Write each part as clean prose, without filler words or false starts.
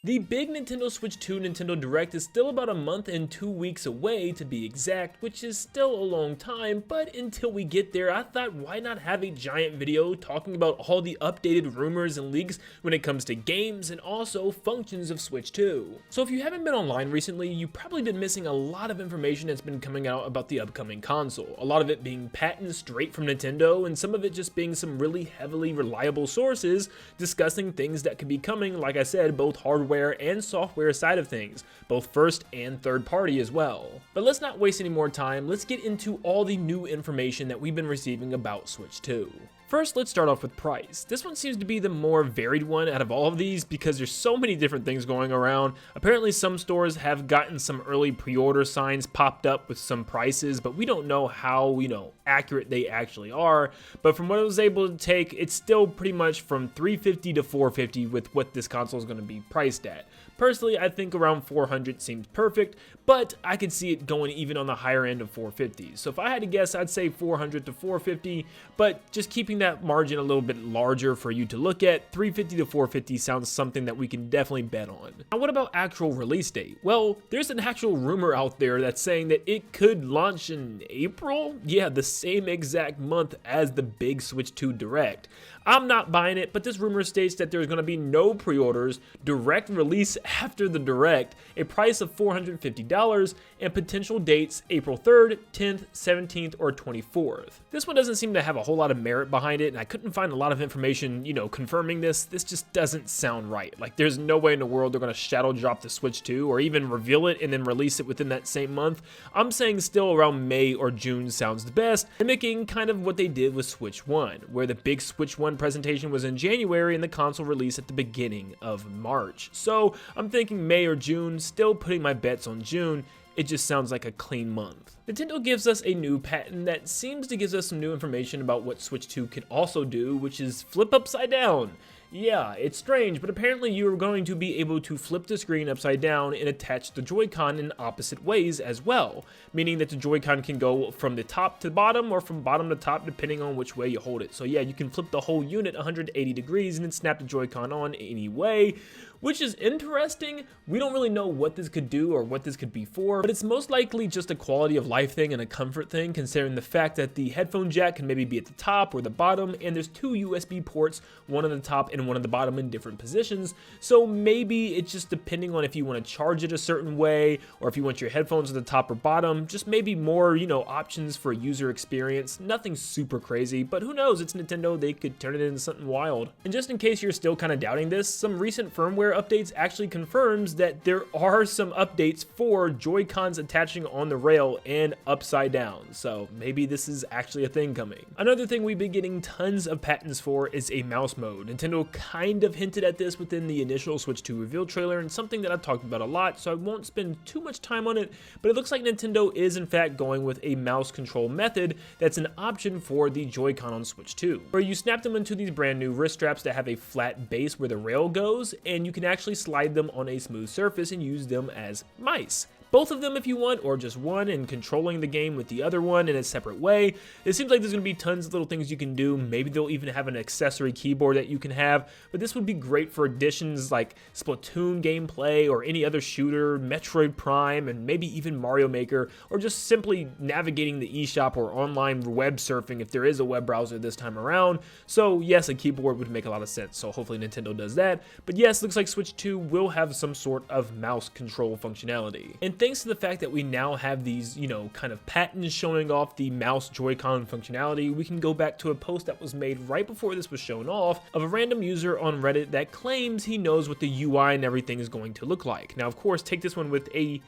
The big Nintendo Switch 2 Nintendo Direct is still about a month and 2 weeks away to be exact, which is still a long time, but until we get there, I thought why not have a giant video talking about all the updated rumors and leaks when it comes to games and also functions of Switch 2. So if you haven't been online recently, you've probably been missing a lot of information that's been coming out about the upcoming console. A lot of it being patents straight from Nintendo, and some of it just being some really heavily reliable sources discussing things that could be coming, like I said, both hardware and software side of things, both first and third party as well. But let's not waste any more time, let's get into all the new information that we've been receiving about Switch 2. First, let's start off with price. This one seems to be the more varied one out of all of these because there's so many different things going around. Apparently some stores have gotten some early pre-order signs popped up with some prices, but we don't know how, accurate they actually are. But from what I was able to take, it's still pretty much from $350 to $450 with what this console is going to be priced at. Personally, I think around $400 seems perfect, but I could see it going even on the higher end of $450. So if I had to guess, I'd say $400 to $450, but just keeping that margin a little bit larger for you to look at, $350 to $450 sounds something that we can definitely bet on. Now what about actual release date? Well, there's an actual rumor out there that's saying that it could launch in April? Yeah, the same exact month as the big Switch 2 Direct. I'm not buying it, but this rumor states that there's going to be no pre-orders, direct release after the Direct, a price of $450, and potential dates April 3rd, 10th, 17th, or 24th. This one doesn't seem to have a whole lot of merit behind it, and I couldn't find a lot of information, confirming this. This just doesn't sound right. Like, there's no way in the world they're going to shadow drop the Switch 2 or even reveal it and then release it within that same month. I'm saying still around May or June sounds the best, mimicking kind of what they did with Switch 1, where the big Switch 1 presentation was in January and the console release at the beginning of March. So I'm thinking May or June, still putting my bets on June. It just sounds like a clean month. Nintendo gives us a new patent that seems to give us some new information about what Switch 2 can also do, which is flip upside down. Yeah, it's strange, but apparently you are going to be able to flip the screen upside down and attach the Joy-Con in opposite ways as well, meaning that the Joy-Con can go from the top to bottom or from bottom to top depending on which way you hold it. So yeah, you can flip the whole unit 180 degrees and then snap the Joy-Con on any way, which is interesting. We don't really know what this could do or what this could be for, but it's most likely just a quality of life thing and a comfort thing, considering the fact that the headphone jack can maybe be at the top or the bottom, and there's two USB ports, one on the top and one on the bottom in different positions. So maybe it's just depending on if you want to charge it a certain way or if you want your headphones at the top or bottom, just maybe more, options for user experience. Nothing super crazy, but who knows? It's Nintendo, they could turn it into something wild. And just in case you're still kind of doubting this, some recent firmware updates actually confirms that there are some updates for Joy-Cons attaching on the rail and upside down. So maybe this is actually a thing coming. Another thing we've been getting tons of patents for is a mouse mode. Nintendo kind of hinted at this within the initial Switch 2 reveal trailer, and something that I've talked about a lot, so I won't spend too much time on it, but it looks like Nintendo is in fact going with a mouse control method that's an option for the Joy-Con on Switch 2, where you snap them into these brand new wrist straps that have a flat base where the rail goes, and you can actually slide them on a smooth surface and use them as mice. Both of them if you want, or just one and controlling the game with the other one in a separate way. It seems like there's going to be tons of little things you can do. Maybe they'll even have an accessory keyboard that you can have, but this would be great for additions like Splatoon gameplay or any other shooter, Metroid Prime, and maybe even Mario Maker, or just simply navigating the eShop or online web surfing if there is a web browser this time around. So yes, a keyboard would make a lot of sense, so hopefully Nintendo does that. But yes, looks like Switch 2 will have some sort of mouse control functionality. And thanks to the fact that we now have these, kind of patents showing off the mouse Joy-Con functionality, we can go back to a post that was made right before this was shown off of a random user on Reddit that claims he knows what the UI and everything is going to look like. Now, of course, take this one with a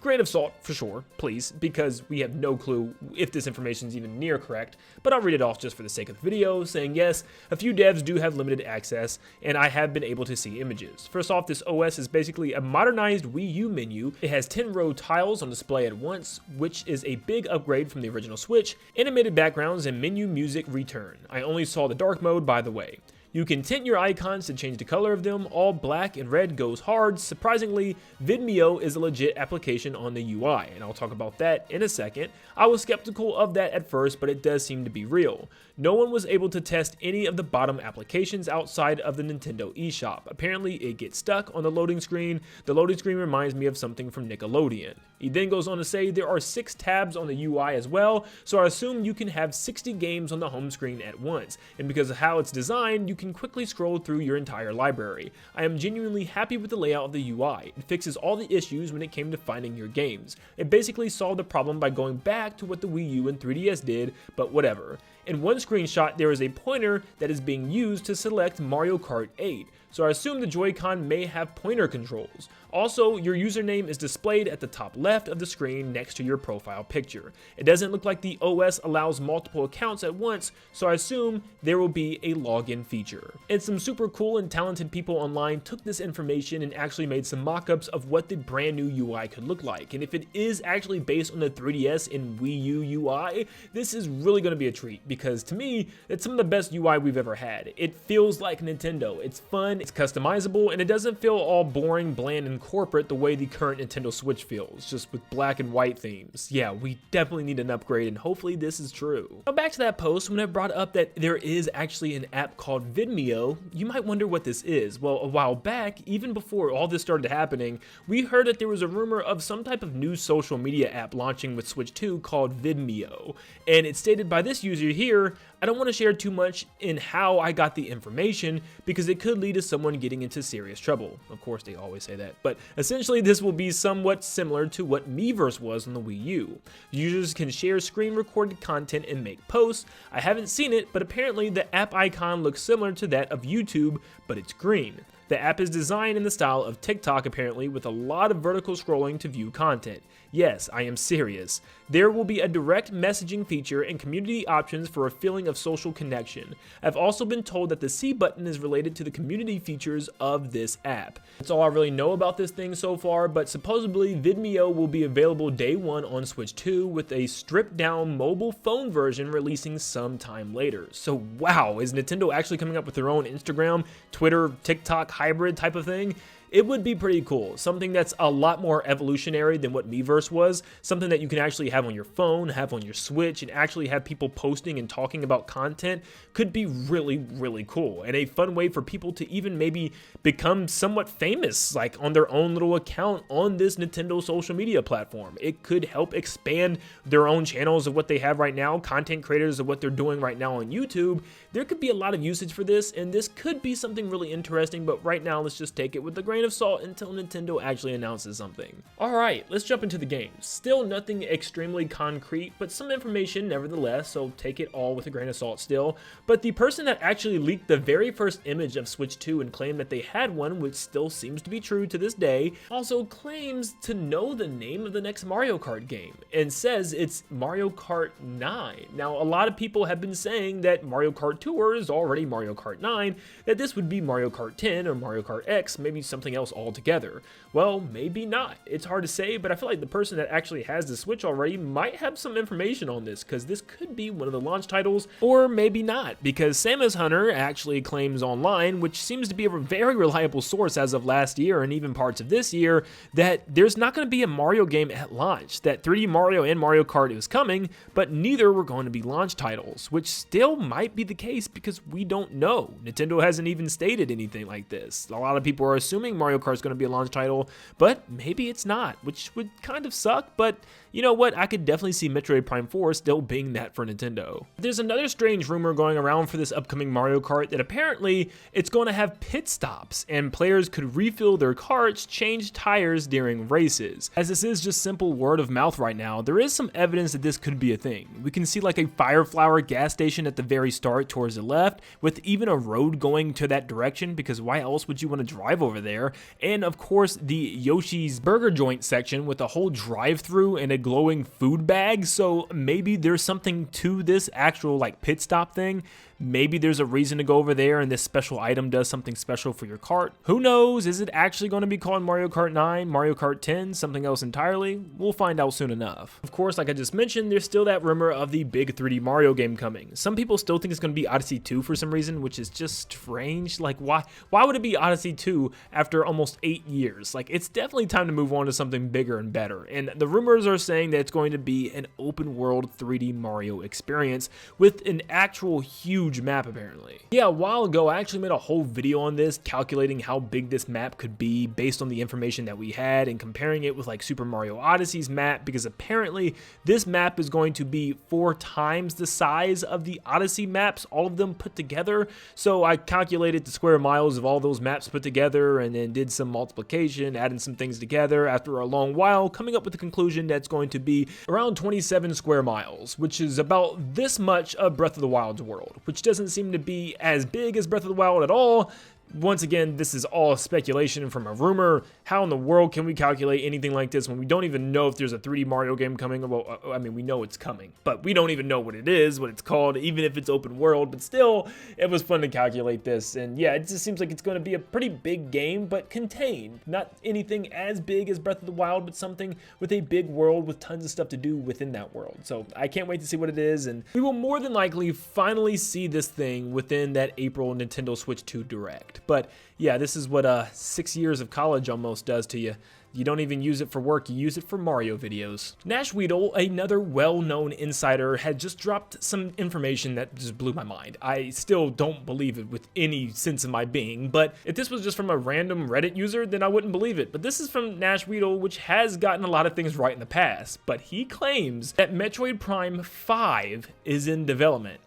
grain of salt for sure, please, because we have no clue if this information is even near correct, but I'll read it off just for the sake of the video, saying yes, a few devs do have limited access, and I have been able to see images. First off, this OS is basically a modernized Wii U menu. It has 10-row tiles on display at once, which is a big upgrade from the original Switch, animated backgrounds, and menu music return. I only saw the dark mode, by the way. You can tint your icons to change the color of them. All black and red goes hard. Surprisingly, Vidmiio is a legit application on the UI, and I'll talk about that in a second. I was skeptical of that at first, but it does seem to be real. No one was able to test any of the bottom applications outside of the Nintendo eShop. Apparently, it gets stuck on the loading screen. The loading screen reminds me of something from Nickelodeon. He then goes on to say there are 6 tabs on the UI as well, so I assume you can have 60 games on the home screen at once, and because of how it's designed, you can quickly scroll through your entire library. I am genuinely happy with the layout of the UI. It fixes all the issues when it came to finding your games. It basically solved the problem by going back to what the Wii U and 3DS did, but whatever. In one screenshot, there is a pointer that is being used to select Mario Kart 8, so I assume the Joy-Con may have pointer controls. Also, your username is displayed at the top left of the screen next to your profile picture. It doesn't look like the OS allows multiple accounts at once, so I assume there will be a login feature. And some super cool and talented people online took this information and actually made some mock-ups of what the brand new UI could look like. And if it is actually based on the 3DS and Wii U UI, this is really going to be a treat, because to me, it's some of the best UI we've ever had. It feels like Nintendo. It's fun, it's customizable, and it doesn't feel all boring, bland, and corporate the way the current Nintendo Switch feels, just with black and white themes. Yeah, we definitely need an upgrade, and hopefully this is true. Now back to that post, when I brought up that there is actually an app called Vidmiio, you might wonder what this is. Well, a while back, even before all this started happening, we heard that there was a rumor of some type of new social media app launching with Switch 2 called Vidmiio, and it's stated by this user here. I don't want to share too much in how I got the information because it could lead to someone getting into serious trouble. Of course, they always say that, but essentially this will be somewhat similar to what Miiverse was on the Wii U. Users can share screen recorded content and make posts. I haven't seen it, but apparently the app icon looks similar to that of YouTube, but it's green. The app is designed in the style of TikTok apparently, with a lot of vertical scrolling to view content. Yes, I am serious. There will be a direct messaging feature and community options for a feeling of social connection. I've also been told that the C button is related to the community features of this app. That's all I really know about this thing so far, but supposedly Vidmiio will be available day 1 on Switch 2 with a stripped down mobile phone version releasing sometime later. So wow, is Nintendo actually coming up with their own Instagram, Twitter, TikTok hybrid type of thing? It would be pretty cool, something that's a lot more evolutionary than what Miiverse was, something that you can actually have on your phone, have on your Switch, and actually have people posting and talking about content could be really, really cool, and a fun way for people to even maybe become somewhat famous, like on their own little account on this Nintendo social media platform. It could help expand their own channels of what they have right now, content creators of what they're doing right now on YouTube. There could be a lot of usage for this, and this could be something really interesting, but right now let's just take it with a grain of salt until Nintendo actually announces something. Alright, let's jump into the games. Still nothing extremely concrete, but some information nevertheless, so take it all with a grain of salt still. But the person that actually leaked the very first image of Switch 2 and claimed that they had one, which still seems to be true to this day, also claims to know the name of the next Mario Kart game, and says it's Mario Kart 9. Now, a lot of people have been saying that Mario Kart Tour is already Mario Kart 9, that this would be Mario Kart 10 or Mario Kart X, maybe something else altogether. Well, maybe not. It's hard to say, but I feel like the person that actually has the Switch already might have some information on this, because this could be one of the launch titles, or maybe not, because Samus Hunter actually claims online, which seems to be a very reliable source as of last year and even parts of this year, that there's not going to be a Mario game at launch, that 3D Mario and Mario Kart is coming, but neither were going to be launch titles, which still might be the case because we don't know. Nintendo hasn't even stated anything like this. A lot of people are assuming Mario Kart is going to be a launch title, but maybe it's not, which would kind of suck, but you know what, I could definitely see Metroid Prime 4 still being that for Nintendo. There's another strange rumor going around for this upcoming Mario Kart that apparently it's going to have pit stops, and players could refill their carts, change tires during races. As this is just simple word of mouth right now, there is some evidence that this could be a thing. We can see like a Fire Flower gas station at the very start towards the left, with even a road going to that direction, because why else would you want to drive over there? there. And of course, the Yoshi's Burger Joint section with a whole drive-thru and a glowing food bag. So maybe there's something to this actual like pit stop thing. Maybe there's a reason to go over there and this special item does something special for your cart. Who knows? Is it actually going to be called Mario Kart 9, Mario Kart 10, something else entirely? We'll find out soon enough. Of course, like I just mentioned, there's still that rumor of the big 3D Mario game coming. Some people still think it's going to be Odyssey 2 for some reason, which is just strange. Like, why would it be Odyssey 2 after almost 8 years? Like, it's definitely time to move on to something bigger and better. And the rumors are saying that it's going to be an open world 3D Mario experience with an actual huge map apparently. Yeah, a while ago I actually made a whole video on this, calculating how big this map could be based on the information that we had and comparing it with like Super Mario Odyssey's map, because apparently this map is going to be 4 times the size of the Odyssey maps, all of them put together. So I calculated the square miles of all those maps put together and then did some multiplication, adding some things together after a long while, coming up with the conclusion that's going to be around 27 square miles, which is about this much of Breath of the Wild's world, which doesn't seem to be as big as Breath of the Wild at all. Once again, this is all speculation from a rumor. How in the world can we calculate anything like this when we don't even know if there's a 3D Mario game coming? Well, I mean, we know it's coming, but we don't even know what it is, what it's called, even if it's open world. But still, it was fun to calculate this. And yeah, it just seems like it's going to be a pretty big game, but contained. Not anything as big as Breath of the Wild, but something with a big world with tons of stuff to do within that world. So I can't wait to see what it is. And we will more than likely finally see this thing within that April Nintendo Switch 2 Direct. But yeah, this is what 6 years of college almost does to you. You don't even use it for work, you use it for Mario videos. Nash Weedle, another well-known insider, had just dropped some information that just blew my mind. I still don't believe it with any sense of my being, but if this was just from a random Reddit user, then I wouldn't believe it. But this is from Nash Weedle, which has gotten a lot of things right in the past, but he claims that Metroid Prime 5 is in development.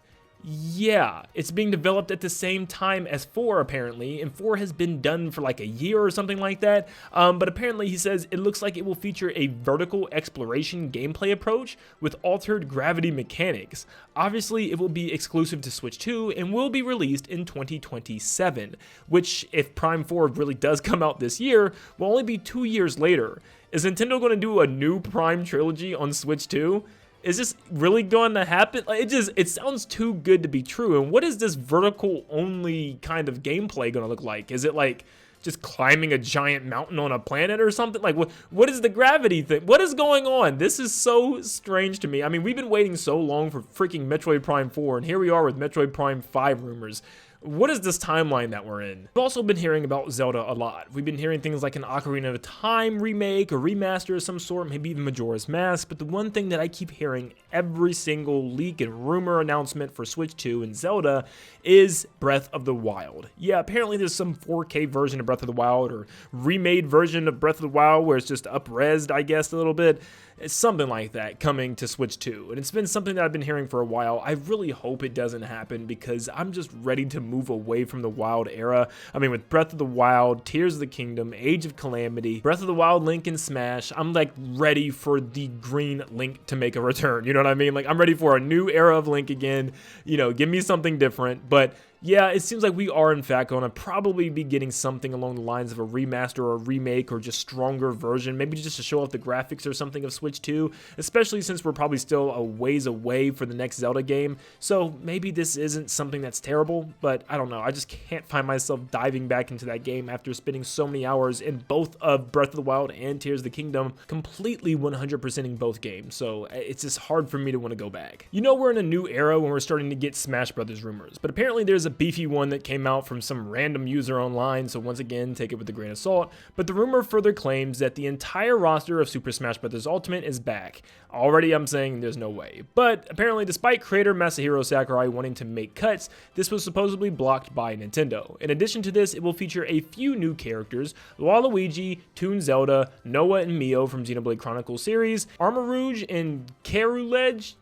Yeah, it's being developed at the same time as 4 apparently, and 4 has been done for like a year or something like that, but apparently he says it looks like it will feature a vertical exploration gameplay approach with altered gravity mechanics. Obviously, it will be exclusive to Switch 2 and will be released in 2027, which, if Prime 4 really does come out this year, will only be 2 years later. Is Nintendo going to do a new Prime trilogy on Switch 2? Is this really going to happen? Like, it sounds too good to be true. And what is this vertical only kind of gameplay going to look like? Is it like just climbing a giant mountain on a planet or something? Like, what is the gravity thing? What is going on? This is so strange to me. I mean, we've been waiting so long for freaking Metroid Prime 4, and here we are with Metroid Prime 5 rumors. What is this timeline that we're in? We've also been hearing about Zelda a lot. We've been hearing things like an Ocarina of Time remake or remaster of some sort, maybe even Majora's Mask, but the one thing that I keep hearing every single leak and rumor announcement for Switch 2 and Zelda is Breath of the Wild. Yeah, apparently there's some 4K version of Breath of the Wild or remade version of Breath of the Wild where it's just up-resed, I guess, a little bit. It's something like that coming to Switch 2, and it's been something that I've been hearing for a while. I really hope it doesn't happen because I'm just ready to move away from the Wild era. I mean, with Breath of the Wild, Tears of the Kingdom, Age of Calamity, Breath of the Wild, Link, and Smash, I'm like ready for the green Link to make a return. You know what I mean? Like, I'm ready for a new era of Link again. You know, give me something different. But yeah, it seems like we are in fact going to probably be getting something along the lines of a remaster or a remake or just stronger version, maybe just to show off the graphics or something of Switch 2, especially since we're probably still a ways away for the next Zelda game. So maybe this isn't something that's terrible, but I don't know. I just can't find myself diving back into that game after spending so many hours in both of Breath of the Wild and Tears of the Kingdom, completely 100%ing both games. So it's just hard for me to want to go back. You know, we're in a new era when we're starting to get Smash Brothers rumors, but apparently there's a beefy one that came out from some random user online, so once again, take it with a grain of salt. But the rumor further claims that the entire roster of Super Smash Bros. Ultimate is back. Already I'm saying there's no way. But apparently, despite creator Masahiro Sakurai wanting to make cuts, this was supposedly blocked by Nintendo. In addition to this, it will feature a few new characters: Waluigi, Toon Zelda, Noah and Mio from Xenoblade Chronicles series, Armor Rouge and Ceruledge,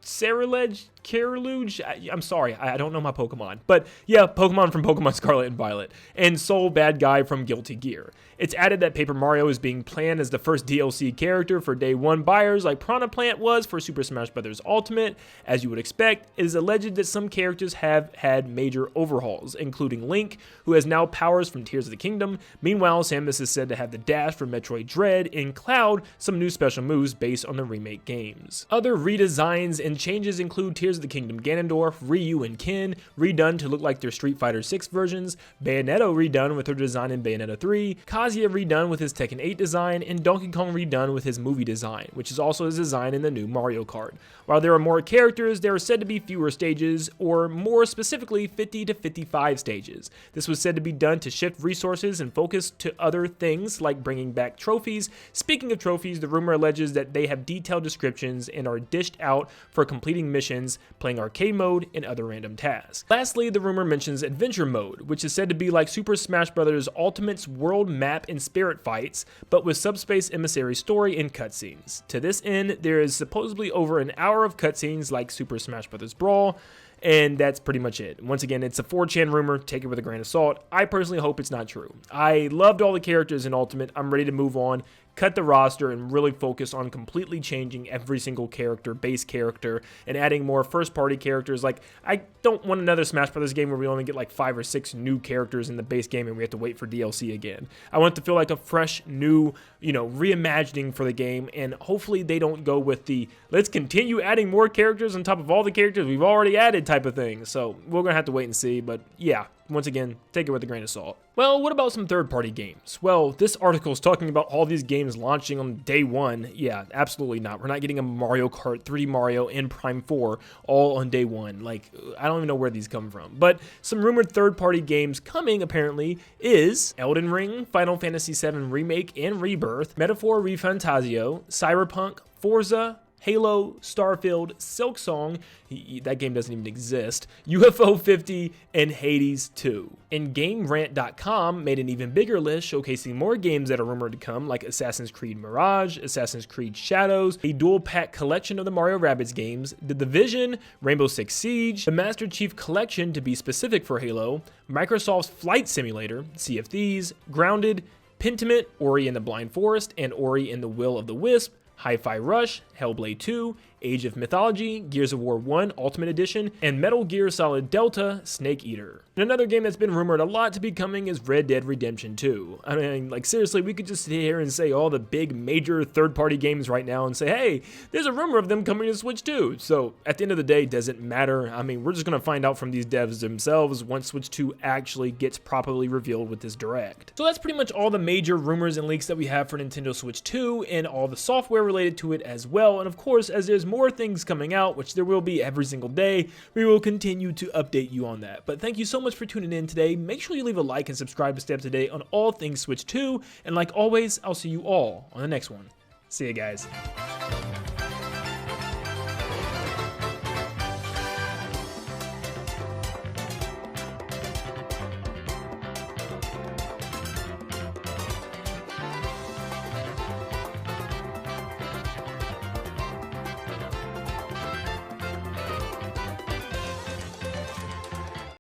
Careluge? I'm sorry, I don't know my Pokemon. But yeah, Pokemon from Pokemon Scarlet and Violet. And Soul Bad Guy from Guilty Gear. It's added that Paper Mario is being planned as the first DLC character for day one buyers like Piranha Plant was for Super Smash Bros. Ultimate. As you would expect, it is alleged that some characters have had major overhauls, including Link, who has now powers from Tears of the Kingdom. Meanwhile, Samus is said to have the dash from Metroid Dread, and Cloud some new special moves based on the remake games. Other redesigns and changes include Tears of the Kingdom Ganondorf, Ryu, and Ken redone to look like their Street Fighter 6 versions, Bayonetta redone with her design in Bayonetta 3, Kazuya redone with his Tekken 8 design, and Donkey Kong redone with his movie design, which is also his design in the new Mario Kart. While there are more characters, there are said to be fewer stages, or more specifically 50 to 55 stages. This was said to be done to shift resources and focus to other things like bringing back trophies. Speaking of trophies, the rumor alleges that they have detailed descriptions and are dished out for completing missions, playing arcade mode, and other random tasks. Lastly, the rumor mentions adventure mode, which is said to be like Super Smash Bros. Ultimate's world map and spirit fights, but with Subspace Emissary story and cutscenes. To this end, there is supposedly over an hour of cutscenes like Super Smash Bros. Brawl, and that's pretty much it. Once again, it's a 4chan rumor, take it with a grain of salt. I personally hope it's not true. I loved all the characters in Ultimate, I'm ready to move on, cut the roster, and really focus on completely changing every single character, base character, and adding more first-party characters. Like, I don't want another Smash Bros. Game where we only get like 5 or 6 new characters in the base game and we have to wait for DLC again. I want it to feel like a fresh, new, reimagining for the game, and hopefully they don't go with the let's continue adding more characters on top of all the characters we've already added type of thing. So we're going to have to wait and see, but yeah, once again, take it with a grain of salt. Well, what about some third-party games? Well, this article is talking about all these games launching on day one. Yeah, absolutely not. We're not getting a Mario Kart, 3D Mario, and Prime 4 all on day one. Like, I don't even know where these come from. But some rumored third-party games coming, apparently, is Elden Ring, Final Fantasy VII Remake and Rebirth, Metaphor ReFantazio, Cyberpunk, Forza, Halo, Starfield, Silksong, that game doesn't even exist, UFO 50, and Hades 2. And GameRant.com made an even bigger list showcasing more games that are rumored to come, like Assassin's Creed Mirage, Assassin's Creed Shadows, a dual pack collection of the Mario Rabbids games, The Division, Rainbow Six Siege, the Master Chief Collection to be specific for Halo, Microsoft's Flight Simulator, Sea of Thieves, Grounded, Pentiment, Ori and the Blind Forest, and Ori and the Will of the Wisp, Hi-Fi Rush, Hellblade 2, Age of Mythology, Gears of War 1 Ultimate Edition, and Metal Gear Solid Delta Snake Eater. And another game that's been rumored a lot to be coming is Red Dead Redemption 2. I mean, like, seriously, we could just sit here and say all the big major third-party games right now and say, hey, there's a rumor of them coming to Switch 2. So at the end of the day, does it matter? I mean, we're just going to find out from these devs themselves once Switch 2 actually gets properly revealed with this Direct. So that's pretty much all the major rumors and leaks that we have for Nintendo Switch 2 and all the software related to it as well. And of course, as there's more things coming out, which there will be every single day, we will continue to update you on that. But thank you so much for tuning in today. Make sure you leave a like and subscribe to stay up to date on all things Switch 2. And like always, I'll see you all on the next one. See you guys.